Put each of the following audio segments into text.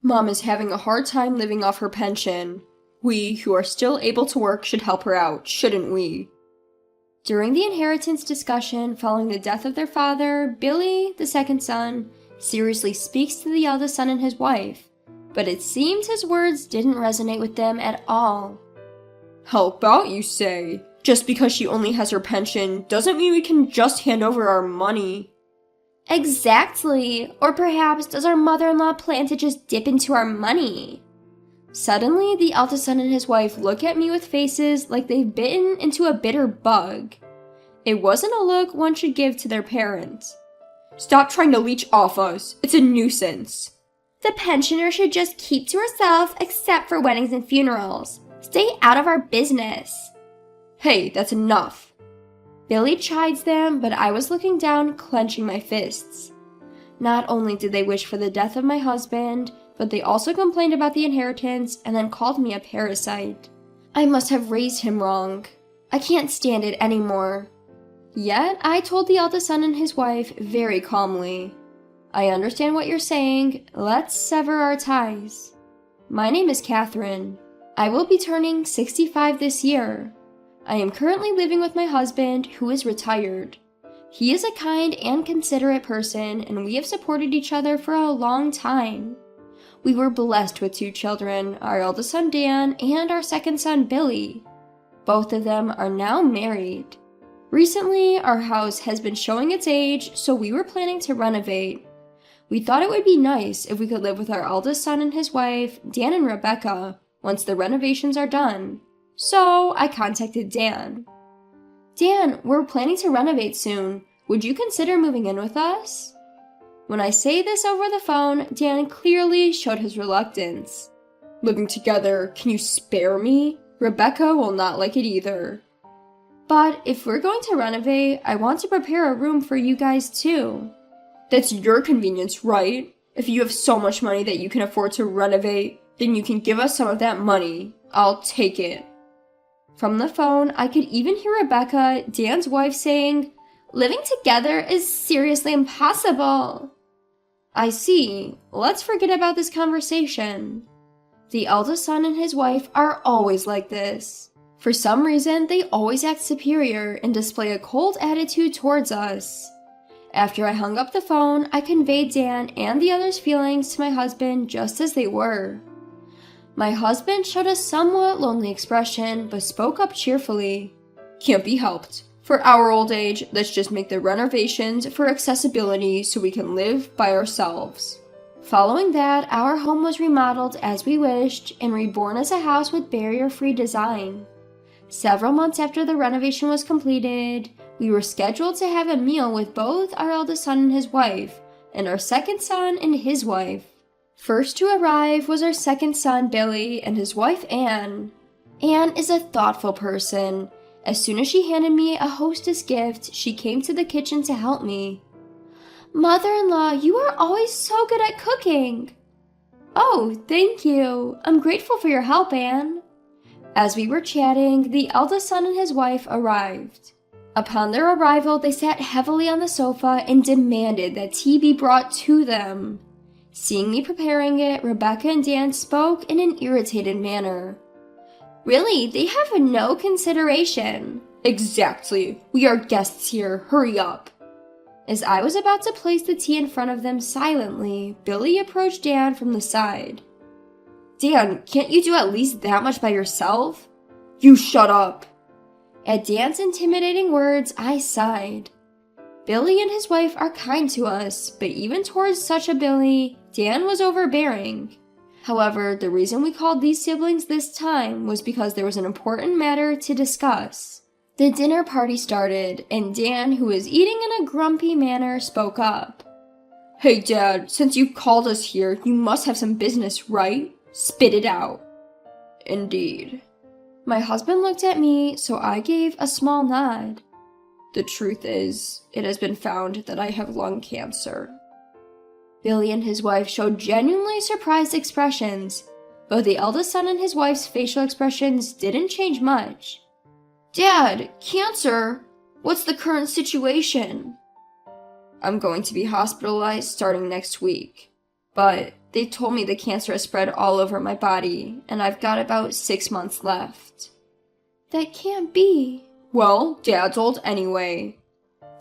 Mom is having a hard time living off her pension. We, who are still able to work, should help her out, shouldn't we? During the inheritance discussion following the death of their father, Billy, the second son, seriously speaks to the eldest son and his wife, but it seems his words didn't resonate with them at all. Help out, you say? Just because she only has her pension doesn't mean we can just hand over our money. Exactly. Or perhaps does our mother-in-law plan to just dip into our money? Suddenly, the eldest son and his wife look at me with faces like they've bitten into a bitter bug. It wasn't a look one should give to their parents. Stop trying to leech off us. It's a nuisance. The pensioner should just keep to herself except for weddings and funerals. Stay out of our business. Hey, that's enough. Billy chides them, but I was looking down, clenching my fists. Not only did they wish for the death of my husband, but they also complained about the inheritance and then called me a parasite. I must have raised him wrong. I can't stand it anymore. Yet, I told the eldest son and his wife very calmly, I understand what you're saying. Let's sever our ties. My name is Catherine. I will be turning 65 this year. I am currently living with my husband, who is retired. He is a kind and considerate person, and we have supported each other for a long time. We were blessed with 2 children, our eldest son Dan and our second son Billy. Both of them are now married. Recently, our house has been showing its age, so we were planning to renovate. We thought it would be nice if we could live with our eldest son and his wife, Dan and Rebecca, once the renovations are done. So I contacted Dan. Dan, we're planning to renovate soon. Would you consider moving in with us? When I say this over the phone, Dan clearly showed his reluctance. Living together, can you spare me? Rebecca will not like it either. But if we're going to renovate, I want to prepare a room for you guys too. That's your convenience, right? If you have so much money that you can afford to renovate, then you can give us some of that money. I'll take it. From the phone, I could even hear Rebecca, Dan's wife, saying, Living together is seriously impossible. I see. Let's forget about this conversation. The eldest son and his wife are always like this. For some reason, they always act superior and display a cold attitude towards us. After I hung up the phone, I conveyed Dan and the others' feelings to my husband just as they were. My husband showed a somewhat lonely expression, but spoke up cheerfully. Can't be helped. For our old age, let's just make the renovations for accessibility so we can live by ourselves. Following that, our home was remodeled as we wished and reborn as a house with barrier-free design. Several months after the renovation was completed, we were scheduled to have a meal with both our eldest son and his wife, and our second son and his wife. First to arrive was our second son, Billy, and his wife, Anne. Anne is a thoughtful person. As soon as she handed me a hostess gift, she came to the kitchen to help me. Mother-in-law, you are always so good at cooking. Oh, thank you. I'm grateful for your help, Anne. As we were chatting, the eldest son and his wife arrived. Upon their arrival, they sat heavily on the sofa and demanded that tea be brought to them. Seeing me preparing it, Rebecca and Dan spoke in an irritated manner. Really, they have no consideration. Exactly. We are guests here. Hurry up. As I was about to place the tea in front of them silently, Billy approached Dan from the side. Dan, can't you do at least that much by yourself? You shut up. At Dan's intimidating words, I sighed. Billy and his wife are kind to us, but even towards such a Billy, Dan was overbearing. However, the reason we called these siblings this time was because there was an important matter to discuss. The dinner party started, and Dan, who was eating in a grumpy manner, spoke up. Hey Dad, since you called us here, you must have some business, right? Spit it out. Indeed. My husband looked at me, so I gave a small nod. The truth is, it has been found that I have lung cancer. Billy and his wife showed genuinely surprised expressions, but the eldest son and his wife's facial expressions didn't change much. Dad, cancer? What's the current situation? I'm going to be hospitalized starting next week. but they told me the cancer has spread all over my body, and I've got about 6 months left. That can't be. Well, Dad's old anyway.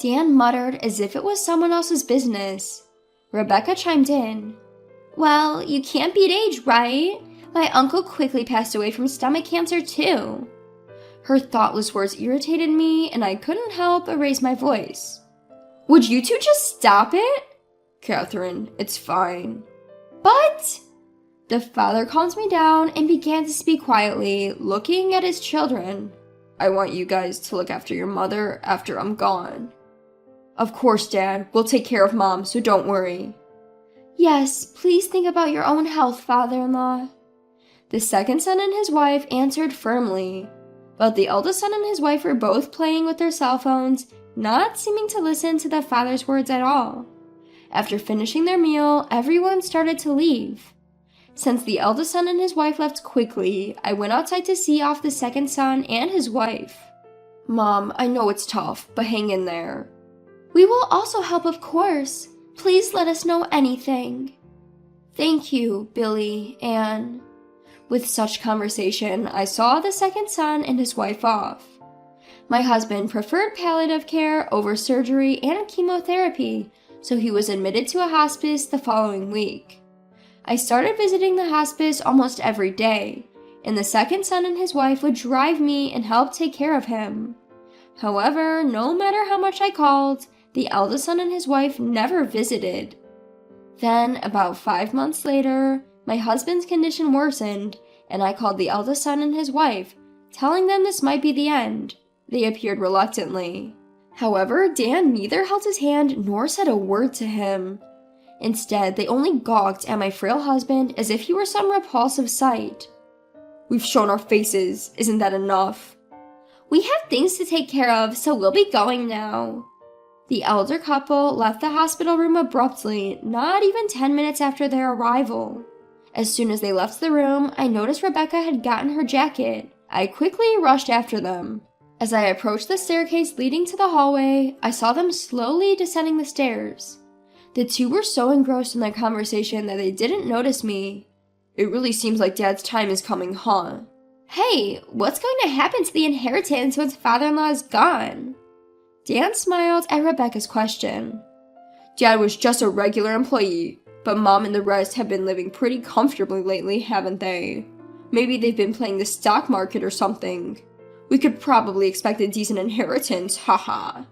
Dan muttered as if it was someone else's business. Rebecca chimed in. Well, you can't beat age, right? My uncle quickly passed away from stomach cancer too. Her thoughtless words irritated me, and I couldn't help but raise my voice. Would you two just stop it? Catherine, it's fine. But the father calmed me down and began to speak quietly, looking at his children. I want you guys to look after your mother after I'm gone. Of course, Dad. We'll take care of Mom, so don't worry. Yes, please think about your own health, father-in-law. The second son and his wife answered firmly, but the eldest son and his wife were both playing with their cell phones, not seeming to listen to the father's words at all. After finishing their meal, everyone started to leave. Since the eldest son and his wife left quickly, I went outside to see off the second son and his wife. Mom, I know it's tough, but hang in there. We will also help, of course. Please let us know anything. Thank you, Billy, Anne. With such conversation, I saw the second son and his wife off. My husband preferred palliative care over surgery and chemotherapy, so he was admitted to a hospice the following week. I started visiting the hospice almost every day, and the second son and his wife would drive me and help take care of him. However, no matter how much I called, the eldest son and his wife never visited. Then, about 5 months later, my husband's condition worsened, and I called the eldest son and his wife, telling them this might be the end. They appeared reluctantly. However, Dan neither held his hand nor said a word to him. Instead, they only gawked at my frail husband as if he were some repulsive sight. We've shown our faces, isn't that enough? We have things to take care of, so we'll be going now. The elder couple left the hospital room abruptly, not even 10 minutes after their arrival. As soon as they left the room, I noticed Rebecca had gotten her jacket. I quickly rushed after them. As I approached the staircase leading to the hallway, I saw them slowly descending the stairs. The two were so engrossed in their conversation that they didn't notice me. It really seems like Dad's time is coming, huh? Hey, what's going to happen to the inheritance once father-in-law is gone? Dan smiled at Rebecca's question. Dad was just a regular employee, but Mom and the rest have been living pretty comfortably lately, haven't they? Maybe they've been playing the stock market or something. We could probably expect a decent inheritance, haha.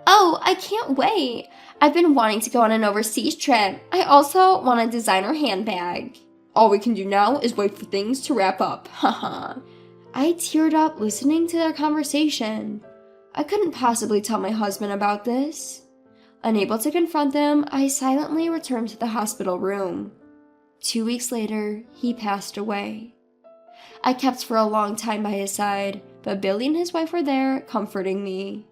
Oh, I can't wait. I've been wanting to go on an overseas trip. I also want a designer handbag. All we can do now is wait for things to wrap up, haha. I teared up listening to their conversation. I couldn't possibly tell my husband about this. Unable to confront them, I silently returned to the hospital room. 2 weeks later, he passed away. I kept for a long time by his side, but Billy and his wife were there, comforting me.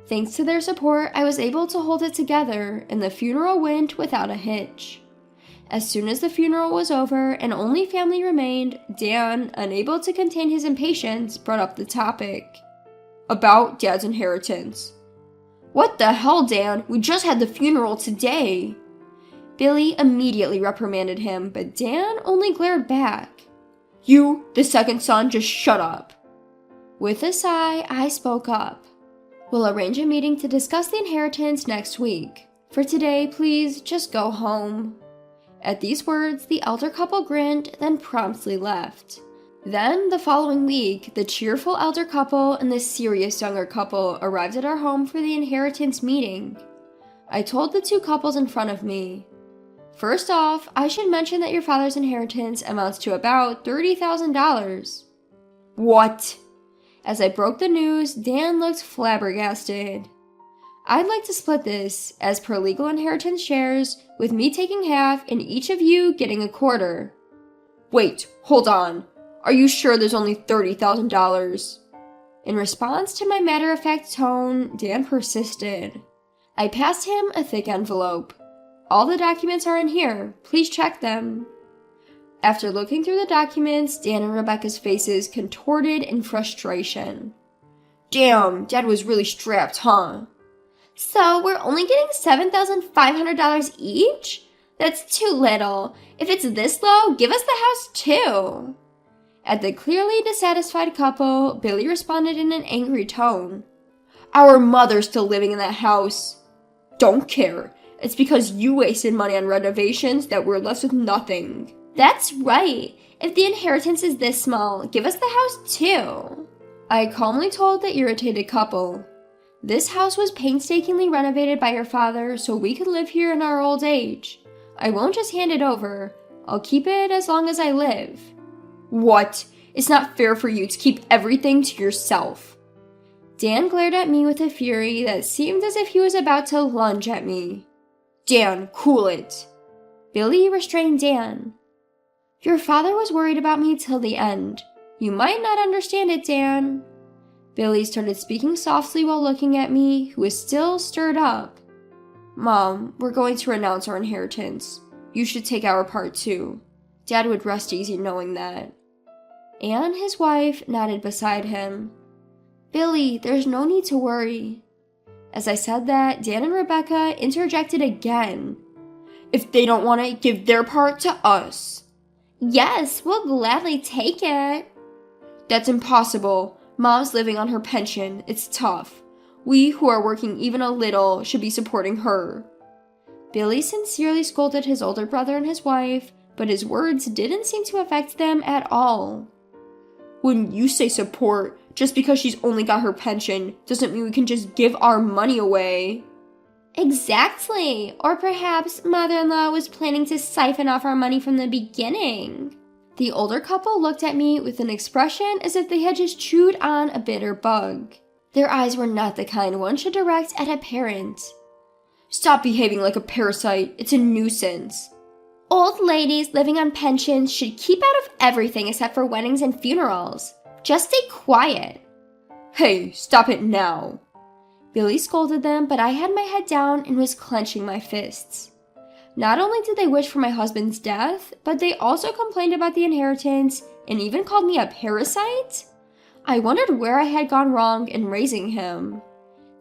Thanks to their support, I was able to hold it together, and the funeral went without a hitch. As soon as the funeral was over and only family remained, Dan, unable to contain his impatience, brought up the topic. About Dad's inheritance. What the hell, Dan? We just had the funeral today. Billy immediately reprimanded him, but Dan only glared back. You, the second son, just shut up. With a sigh, I spoke up. We'll arrange a meeting to discuss the inheritance next week. For today, please, just go home. At these words, the elder couple grinned, then promptly left. Then, the following week, the cheerful elder couple and the serious younger couple arrived at our home for the inheritance meeting. I told the two couples in front of me. First off, I should mention that your father's inheritance amounts to about $30,000. What? As I broke the news, Dan looked flabbergasted. I'd like to split this, as per legal inheritance shares, with me taking half and each of you getting a quarter. Wait, hold on. Are you sure there's only $30,000? In response to my matter-of-fact tone, Dan persisted. I passed him a thick envelope. All the documents are in here. Please check them. After looking through the documents, Dan and Rebecca's faces contorted in frustration. Damn, Dad was really strapped, huh? So we're only getting $7,500 each? That's too little. If it's this low, give us the house too. At the clearly dissatisfied couple, Billy responded in an angry tone. Our mother's still living in that house. Don't care. It's because you wasted money on renovations that we're left with nothing. That's right. If the inheritance is this small, give us the house too. I calmly told the irritated couple. This house was painstakingly renovated by your father so we could live here in our old age. I won't just hand it over. I'll keep it as long as I live. What? It's not fair for you to keep everything to yourself. Dan glared at me with a fury that seemed as if he was about to lunge at me. Dan, cool it. Billy restrained Dan. Your father was worried about me till the end. You might not understand it, Dan. Billy started speaking softly while looking at me, who was still stirred up. Mom, we're going to renounce our inheritance. You should take our part too. Dad would rest easy knowing that. Anne, his wife, nodded beside him. Billy, there's no need to worry. As I said that, Dan and Rebecca interjected again. If they don't want it, give their part to us. Yes, we'll gladly take it. That's impossible. Mom's living on her pension. It's tough. We, who are working even a little, should be supporting her. Billy sincerely scolded his older brother and his wife, but his words didn't seem to affect them at all. When you say support, just because she's only got her pension, doesn't mean we can just give our money away. Exactly. Or perhaps mother-in-law was planning to siphon off our money from the beginning. The older couple looked at me with an expression as if they had just chewed on a bitter bug. Their eyes were not the kind one should direct at a parent. Stop behaving like a parasite. It's a nuisance. Old ladies living on pensions should keep out of everything except for weddings and funerals. Just stay quiet. Hey, stop it now. Billy scolded them, but I had my head down and was clenching my fists. Not only did they wish for my husband's death, but they also complained about the inheritance and even called me a parasite? I wondered where I had gone wrong in raising him.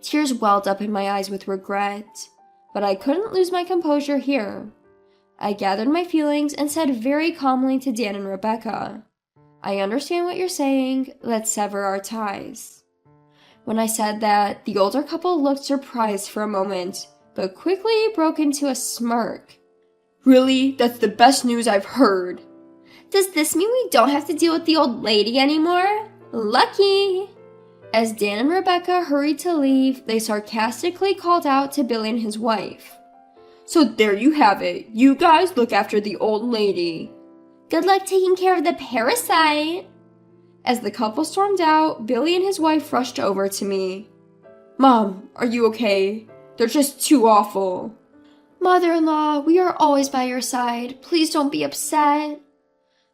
Tears welled up in my eyes with regret, but I couldn't lose my composure here. I gathered my feelings and said very calmly to Dan and Rebecca, I understand what you're saying, let's sever our ties. When I said that, the older couple looked surprised for a moment, but quickly broke into a smirk. Really? That's the best news I've heard. Does this mean we don't have to deal with the old lady anymore? Lucky! As Dan and Rebecca hurried to leave, they sarcastically called out to Billy and his wife. So there you have it. You guys look after the old lady. Good luck taking care of the parasite. As the couple stormed out, Billy and his wife rushed over to me. Mom, are you okay? They're just too awful. Mother-in-law, we are always by your side. Please don't be upset.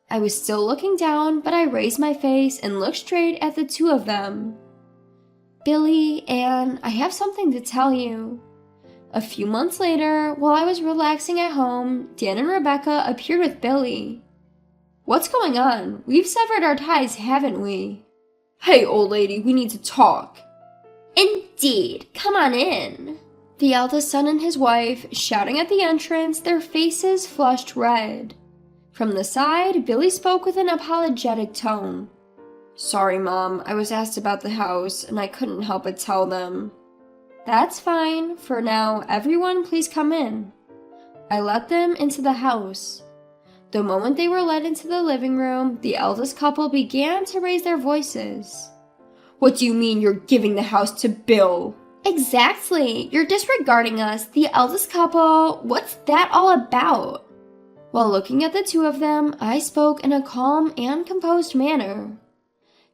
I was still looking down, but I raised my face and looked straight at the two of them. Billy, Anne, I have something to tell you. A few months later, while I was relaxing at home, Dan and Rebecca appeared with Billy. What's going on? We've severed our ties, haven't we? Hey, old lady, we need to talk. Indeed. Come on in. The eldest son and his wife, shouting at the entrance, their faces flushed red. From the side, Billy spoke with an apologetic tone. Sorry, Mom, I was asked about the house, and I couldn't help but tell them. That's fine. For now, everyone please come in. I let them into the house. The moment they were led into the living room, the eldest couple began to raise their voices. What do you mean you're giving the house to Bill? Exactly. You're disregarding us, the eldest couple. What's that all about? While looking at the two of them, I spoke in a calm and composed manner.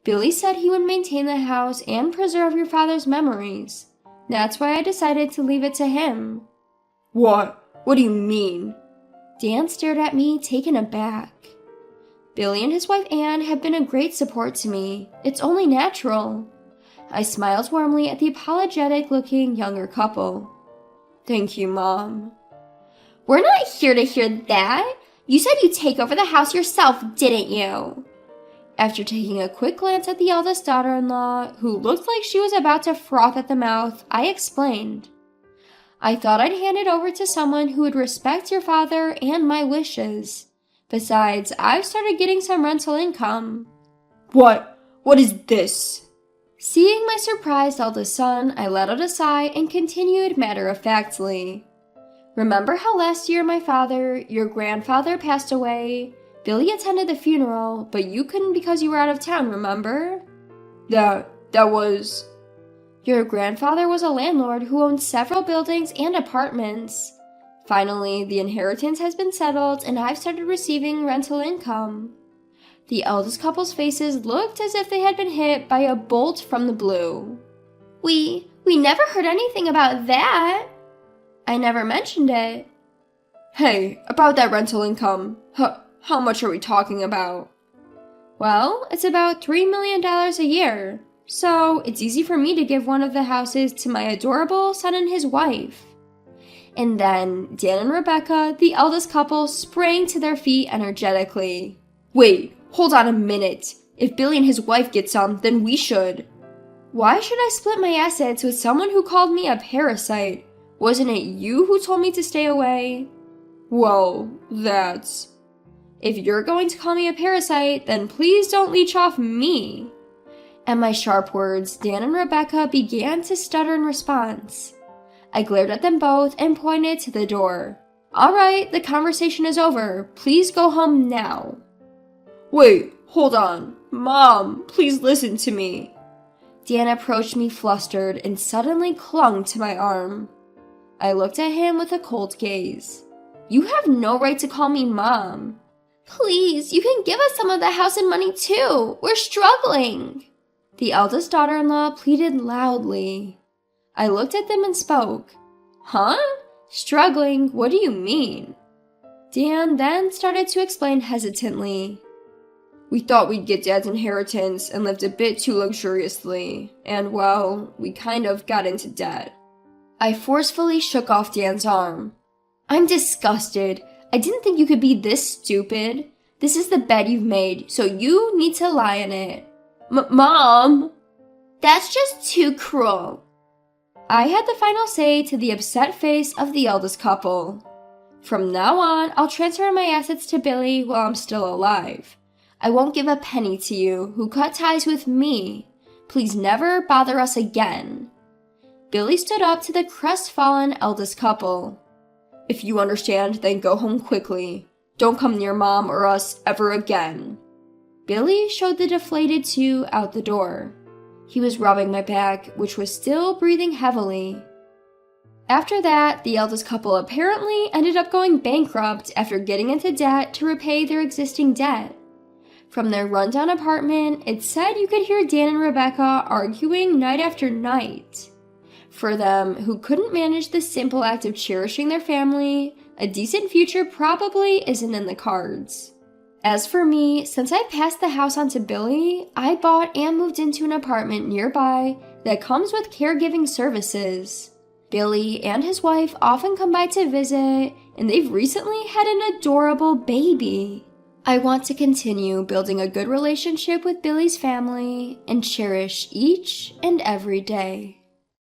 Billy said he would maintain the house and preserve your father's memories. That's why I decided to leave it to him. What? What do you mean? Dan stared at me, taken aback. Billy and his wife Anne have been a great support to me. It's only natural. I smiled warmly at the apologetic-looking younger couple. Thank you, Mom. We're not here to hear that. You said you'd take over the house yourself, didn't you? After taking a quick glance at the eldest daughter-in-law, who looked like she was about to froth at the mouth, I explained. I thought I'd hand it over to someone who would respect your father and my wishes. Besides, I've started getting some rental income." What? What is this? Seeing my surprised eldest son, I let out a sigh and continued matter-of-factly. "Remember how last year my father, your grandfather, passed away? Billy attended the funeral, but you couldn't because you were out of town, remember?" That was... Your grandfather was a landlord who owned several buildings and apartments. Finally, the inheritance has been settled and I've started receiving rental income." The eldest couple's faces looked as if they had been hit by a bolt from the blue. We never heard anything about that." "I never mentioned it." Hey, about that rental income, how much are we talking about? "Well, it's about $3 million a year, so it's easy for me to give one of the houses to my adorable son and his wife." And then Dan and Rebecca, the eldest couple, sprang to their feet energetically. Wait, hold on a minute. If Billy and his wife get some, then we should. Why should I split my assets with someone who called me a parasite? Wasn't it you who told me to stay away? Well, that's... If you're going to call me a parasite, then please don't leech off me. At my sharp words, Dan and Rebecca began to stutter in response. I glared at them both and pointed to the door. "All right, the conversation is over. Please go home now." Wait, hold on. Mom, please listen to me. Dan approached me flustered and suddenly clung to my arm. I looked at him with a cold gaze. "You have no right to call me Mom." "Please, you can give us some of the house and money too. We're struggling." The eldest daughter-in-law pleaded loudly. I looked at them and spoke. "Huh? Struggling? What do you mean?" Dan then started to explain hesitantly. "We thought we'd get Dad's inheritance and lived a bit too luxuriously, and well, we kind of got into debt." I forcefully shook off Dan's arm. "I'm disgusted. I didn't think you could be this stupid. This is the bed you've made, so you need to lie in it." Mom! That's just too cruel." I had the final say to the upset face of the eldest couple. "From now on, I'll transfer my assets to Billy while I'm still alive. I won't give a penny to you who cut ties with me. Please never bother us again." Billy stood up to the crestfallen eldest couple. "If you understand, then go home quickly. Don't come near Mom or us ever again." Billy showed the deflated two out the door. He was rubbing my back, which was still breathing heavily. After that, the eldest couple apparently ended up going bankrupt after getting into debt to repay their existing debt. From their rundown apartment, it said you could hear Dan and Rebecca arguing night after night. For them, who couldn't manage the simple act of cherishing their family, a decent future probably isn't in the cards. As for me, since I passed the house on to Billy, I bought and moved into an apartment nearby that comes with caregiving services. Billy and his wife often come by to visit, and they've recently had an adorable baby. I want to continue building a good relationship with Billy's family and cherish each and every day.